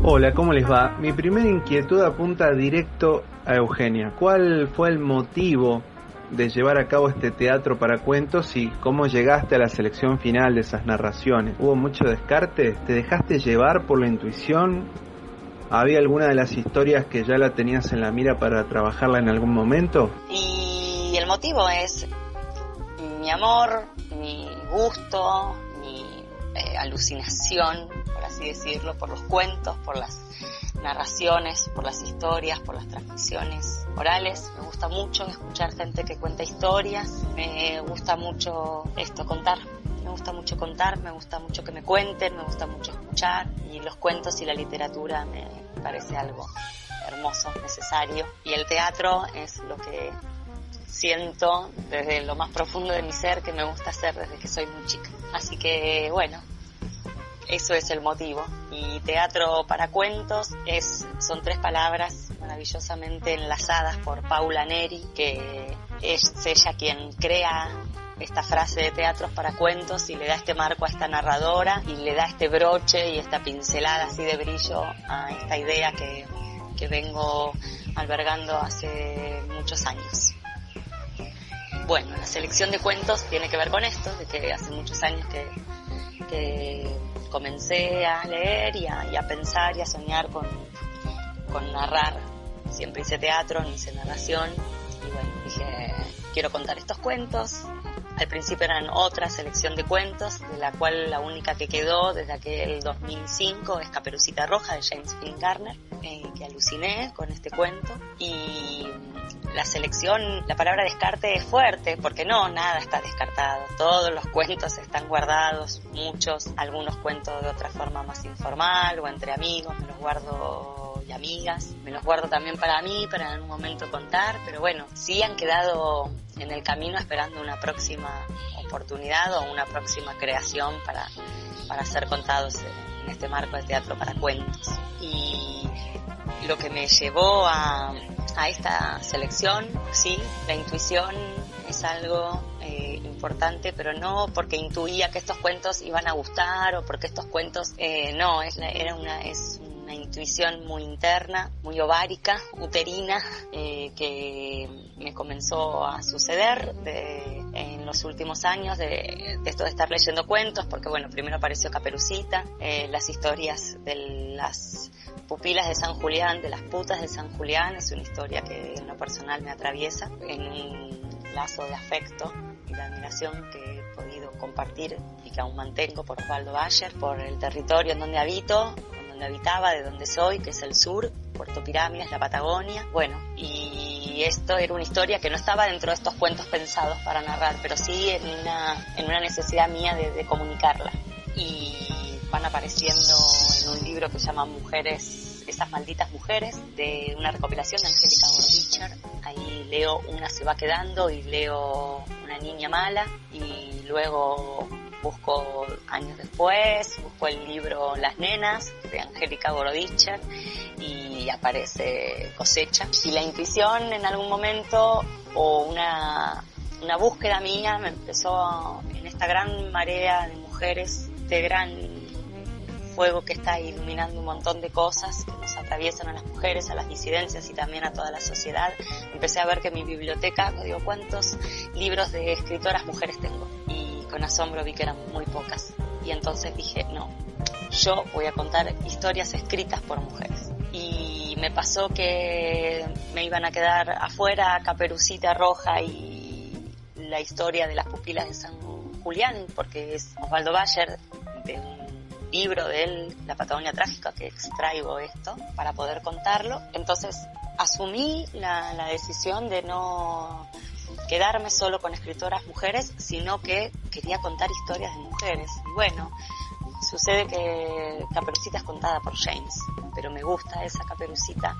Hola, ¿cómo les va? Mi primera inquietud apunta directo a Eugenia. ¿Cuál fue el motivo de llevar a cabo este teatro para cuentos y cómo llegaste a la selección final de esas narraciones? ¿Hubo mucho descarte? ¿Te dejaste llevar por la intuición? ¿Había alguna de las historias que ya la tenías en la mira para trabajarla en algún momento? Y el motivo es mi amor, mi gusto, mi alucinación, por así decirlo, por los cuentos, por las narraciones, por las historias, por las transmisiones orales. Me gusta mucho escuchar gente que cuenta historias, me gusta mucho contar. Me gusta mucho contar, me gusta mucho que me cuenten, me gusta mucho escuchar, y los cuentos y la literatura me parece algo hermoso, necesario, y el teatro es lo que siento desde lo más profundo de mi ser que me gusta hacer desde que soy muy chica. Así que bueno, eso es el motivo. Y teatro para cuentos son 3 palabras maravillosamente enlazadas por Paula Neri, que es ella quien crea esta frase de teatros para cuentos y le da este marco a esta narradora y le da este broche y esta pincelada así de brillo a esta idea que vengo albergando hace muchos años. Bueno, la selección de cuentos tiene que ver con esto, de que hace muchos años que comencé a leer y a pensar y a soñar con narrar. Siempre hice teatro, no hice narración, y bueno, dije, quiero contar estos cuentos. Al principio eran otra selección de cuentos, de la cual la única que quedó desde aquel 2005 es Caperucita Roja, de James Finn Garner, que aluciné con este cuento. Y la selección, la palabra descarte es fuerte, porque nada está descartado. Todos los cuentos están guardados, muchos, algunos cuento de otra forma más informal o entre amigos, me los guardo y amigas, me los guardo también para mí, para en un momento contar, pero bueno, sí han quedado en el camino esperando una próxima oportunidad o una próxima creación para ser contados en este marco de teatro para cuentos. Y lo que me llevó a esta selección, sí, la intuición es algo importante, pero no porque intuía que estos cuentos iban a gustar o porque estos cuentos, no, es una intuición muy interna, muy ovárica, uterina, que me comenzó a suceder en los últimos años de esto de estar leyendo cuentos, porque bueno, primero apareció Caperucita, las historias de las pupilas de San Julián, de las putas de San Julián, es una historia que en lo personal me atraviesa en un lazo de afecto y de admiración que he podido compartir y que aún mantengo por Osvaldo Bayer, por el territorio en donde habito, donde habitaba, de donde soy, que es el sur, Puerto Pirámides, la Patagonia. Bueno, y esto era una historia que no estaba dentro de estos cuentos pensados para narrar, pero sí en una necesidad mía de comunicarla. Y van apareciendo en un libro que se llama Mujeres, esas malditas mujeres, de una recopilación de Angélica Gordicher. Ahí leo Una se va quedando y leo Una niña mala, y luego busco años después, busco el libro Las nenas de Angélica Gordicher y aparece Cosecha. Y la intuición en algún momento, o una búsqueda mía, me empezó en esta gran marea de mujeres, de gran fuego que está iluminando un montón de cosas que nos atraviesan a las mujeres, a las disidencias y también a toda la sociedad. Empecé a ver que en mi biblioteca, digo, ¿cuántos libros de escritoras mujeres tengo? Y con asombro vi que eran muy pocas. Y entonces dije, no, yo voy a contar historias escritas por mujeres. Y me pasó que me iban a quedar afuera Caperucita Roja y la historia de las pupilas de San Julián, porque es Osvaldo Bayer, de un libro de él, La Patagonia Trágica, que extraigo esto para poder contarlo. Entonces asumí la decisión de no quedarme solo con escritoras mujeres, sino que quería contar historias de mujeres. Y bueno, sucede que Caperucita es contada por James, pero me gusta esa Caperucita.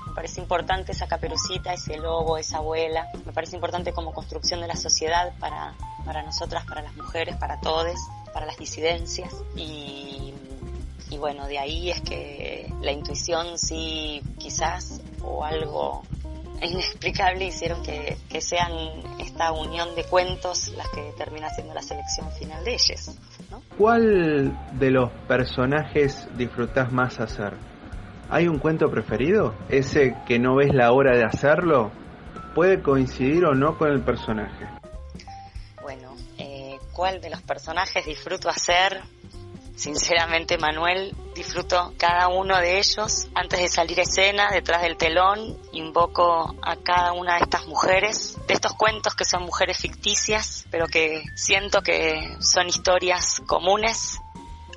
Me parece importante esa Caperucita, ese lobo, esa abuela. Me parece importante como construcción de la sociedad para nosotras, para las mujeres, para todes, para las disidencias. Y bueno, de ahí es que la intuición sí, quizás, o algo inexplicable hicieron que sean esta unión de cuentos las que termina siendo la selección final de ellos, ¿no? ¿Cuál de los personajes disfrutás más hacer? ¿Hay un cuento preferido? ¿Ese que no ves la hora de hacerlo? ¿Puede coincidir o no con el personaje? Bueno, ¿cuál de los personajes disfruto hacer? Sinceramente, Manuel, disfruto cada uno de ellos. Antes de salir a escena, detrás del telón, invoco a cada una de estas mujeres, de estos cuentos que son mujeres ficticias, pero que siento que son historias comunes,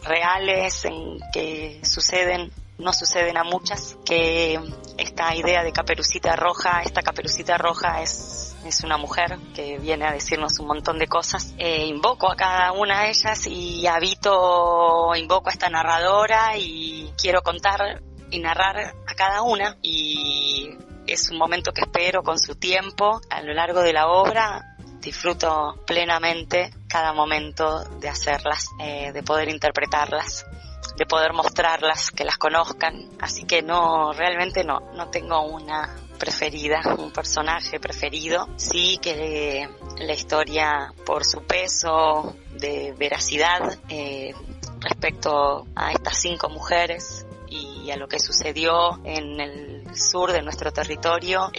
reales, en que no suceden a muchas, que esta idea de Caperucita Roja, esta Caperucita Roja es una mujer que viene a decirnos un montón de cosas. Invoco a cada una de ellas y invoco a esta narradora y quiero contar y narrar a cada una, y es un momento que espero con su tiempo a lo largo de la obra. Disfruto plenamente cada momento de hacerlas, de poder interpretarlas, de poder mostrarlas, que las conozcan. Así que realmente no tengo una preferida, un personaje preferido. Sí que la historia, por su peso de veracidad respecto a estas 5 mujeres y a lo que sucedió en el sur de nuestro territorio,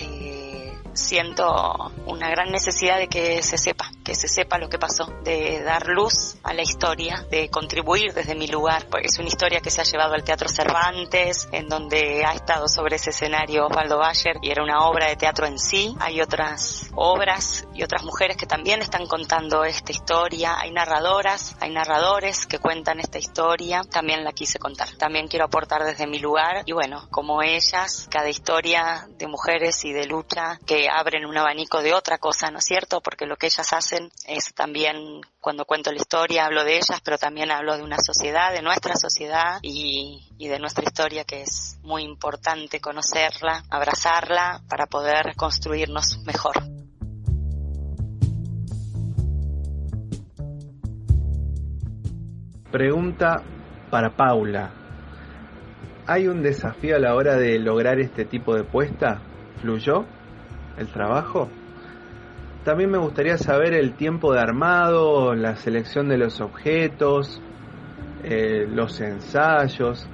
siento una gran necesidad de que se sepa lo que pasó, de dar luz a la historia, de contribuir desde mi lugar, porque es una historia que se ha llevado al Teatro Cervantes, en donde ha estado sobre ese escenario Osvaldo Bayer, y era una obra de teatro en sí. Hay otras obras y otras mujeres que también están contando esta historia, hay narradoras, hay narradores que cuentan esta historia, también la quise contar, también quiero aportar desde mi lugar, y bueno, como ellas, cada historia de mujeres y de lucha que abren un abanico de otra cosa, ¿no es cierto? Porque lo que ellas hacen es también, cuando cuento la historia, hablo de ellas, pero también hablo de una sociedad, de nuestra sociedad y de nuestra historia, que es muy importante conocerla, abrazarla, para poder construirnos mejor. Pregunta para Paula. ¿Hay un desafío a la hora de lograr este tipo de puesta? ¿Fluyó el trabajo? También me gustaría saber el tiempo de armado, la selección de los objetos, los ensayos,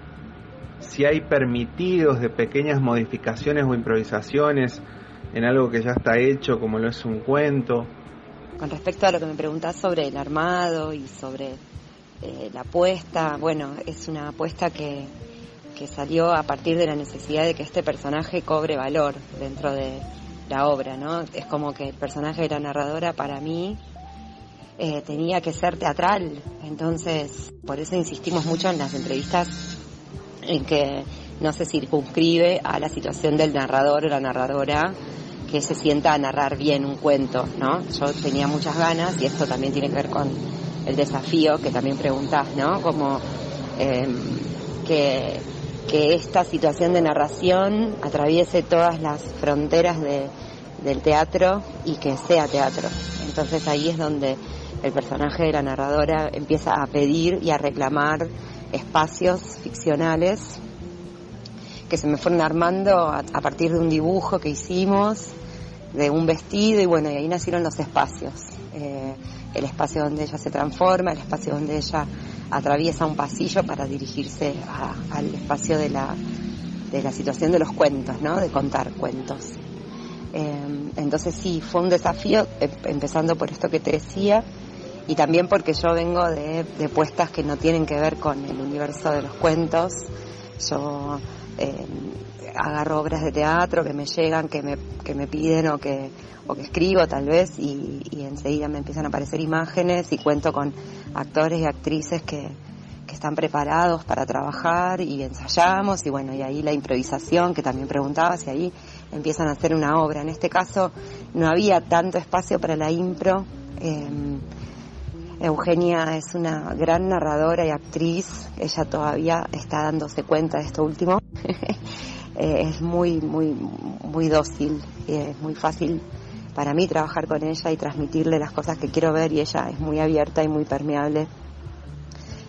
si hay permitidos de pequeñas modificaciones o improvisaciones en algo que ya está hecho, como lo es un cuento. Con respecto a lo que me preguntás sobre el armado y sobre la apuesta, bueno, es una apuesta que salió a partir de la necesidad de que este personaje cobre valor dentro de la obra, ¿no? Es como que el personaje de la narradora, para mí, tenía que ser teatral. Entonces, por eso insistimos mucho en las entrevistas en que no se circunscribe a la situación del narrador o la narradora que se sienta a narrar bien un cuento, ¿no? Yo tenía muchas ganas, y esto también tiene que ver con el desafío que también preguntás, ¿no? Como que esta situación de narración atraviese todas las fronteras del teatro y que sea teatro. Entonces ahí es donde el personaje de la narradora empieza a pedir y a reclamar espacios ficcionales que se me fueron armando a partir de un dibujo que hicimos de un vestido, y bueno, y ahí nacieron los espacios. El espacio donde ella se transforma, el espacio donde ella atraviesa un pasillo para dirigirse al espacio de la situación de los cuentos, ¿no? De contar cuentos. Entonces sí, fue un desafío, empezando por esto que te decía, y también porque yo vengo de puestas que no tienen que ver con el universo de los cuentos. Yo agarro obras de teatro que me llegan, que me piden o que escribo tal vez, y enseguida me empiezan a aparecer imágenes, y cuento con actores y actrices que están preparados para trabajar, y ensayamos, y bueno, y ahí la improvisación que también preguntabas, y ahí empiezan a hacer una obra. En este caso no había tanto espacio para la impro. Eugenia es una gran narradora y actriz, ella todavía está dándose cuenta de esto último. Es muy, muy, muy dócil, es muy fácil para mí trabajar con ella y transmitirle las cosas que quiero ver, y ella es muy abierta y muy permeable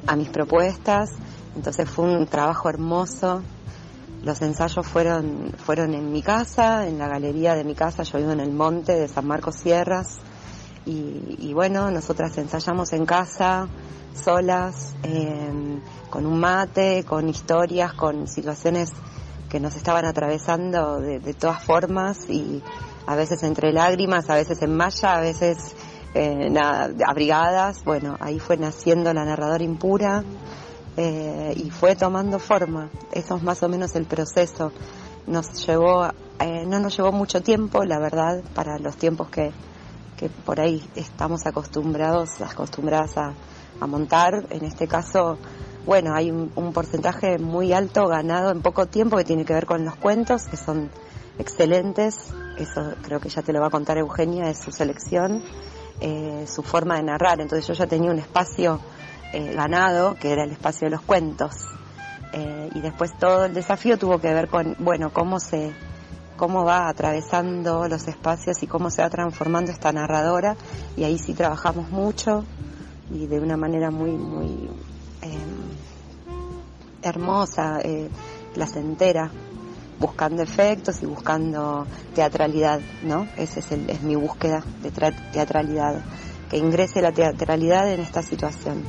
a mis propuestas. Entonces fue un trabajo hermoso. Los ensayos fueron en mi casa, en la galería de mi casa. Yo vivo en el monte de San Marcos Sierras, y bueno, nosotras ensayamos en casa, solas, con un mate, con historias, con situaciones que nos estaban atravesando de todas formas, y a veces entre lágrimas, a veces en malla, a veces abrigadas. Bueno, ahí fue naciendo la narradora impura y fue tomando forma. Eso es más o menos el proceso. No nos llevó mucho tiempo, la verdad, para los tiempos que por ahí estamos acostumbradas a montar. En este caso, bueno, hay un porcentaje muy alto ganado en poco tiempo que tiene que ver con los cuentos, que son excelentes. Eso creo que ya te lo va a contar Eugenia, es su selección, su forma de narrar. Entonces yo ya tenía un espacio ganado, que era el espacio de los cuentos, y después todo el desafío tuvo que ver con, bueno, cómo va atravesando los espacios y cómo se va transformando esta narradora. Y ahí sí trabajamos mucho y de una manera muy hermosa, placentera, buscando efectos y buscando teatralidad, ¿no? Esa es mi búsqueda de teatralidad, que ingrese la teatralidad en esta situación.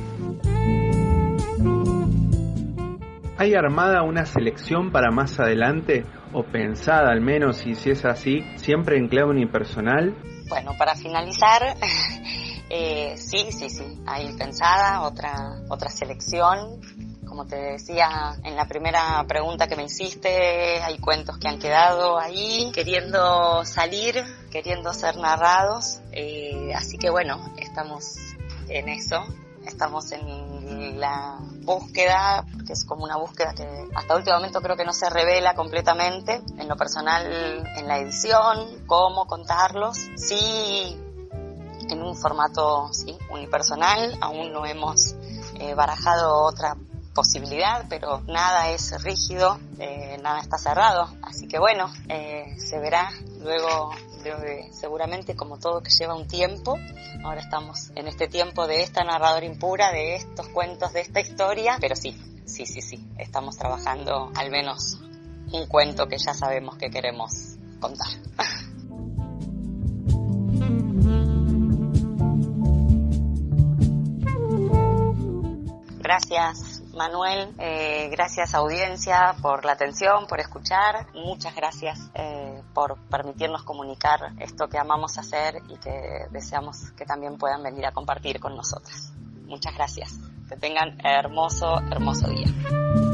¿Hay armada una selección para más adelante? ¿O pensada al menos, y si es así, siempre en clave unipersonal? Bueno, para finalizar, sí, hay pensada otra selección. Como te decía en la primera pregunta que me hiciste, hay cuentos que han quedado ahí queriendo salir, queriendo ser narrados, así que bueno, estamos en eso, estamos en la búsqueda, que es como una búsqueda que hasta último momento creo que no se revela completamente, en lo personal, en la edición, cómo contarlos, sí, en un formato unipersonal. Aún no hemos barajado otra posibilidad, pero nada es rígido, nada está cerrado, así que bueno, se verá luego, seguramente, como todo que lleva un tiempo. Ahora estamos en este tiempo de esta narradora impura, de estos cuentos, de esta historia, pero sí, estamos trabajando al menos un cuento que ya sabemos que queremos contar. Gracias, Manuel, gracias, audiencia, por la atención, por escuchar. Muchas gracias por permitirnos comunicar esto que amamos hacer y que deseamos que también puedan venir a compartir con nosotras. Muchas gracias. Que tengan hermoso día.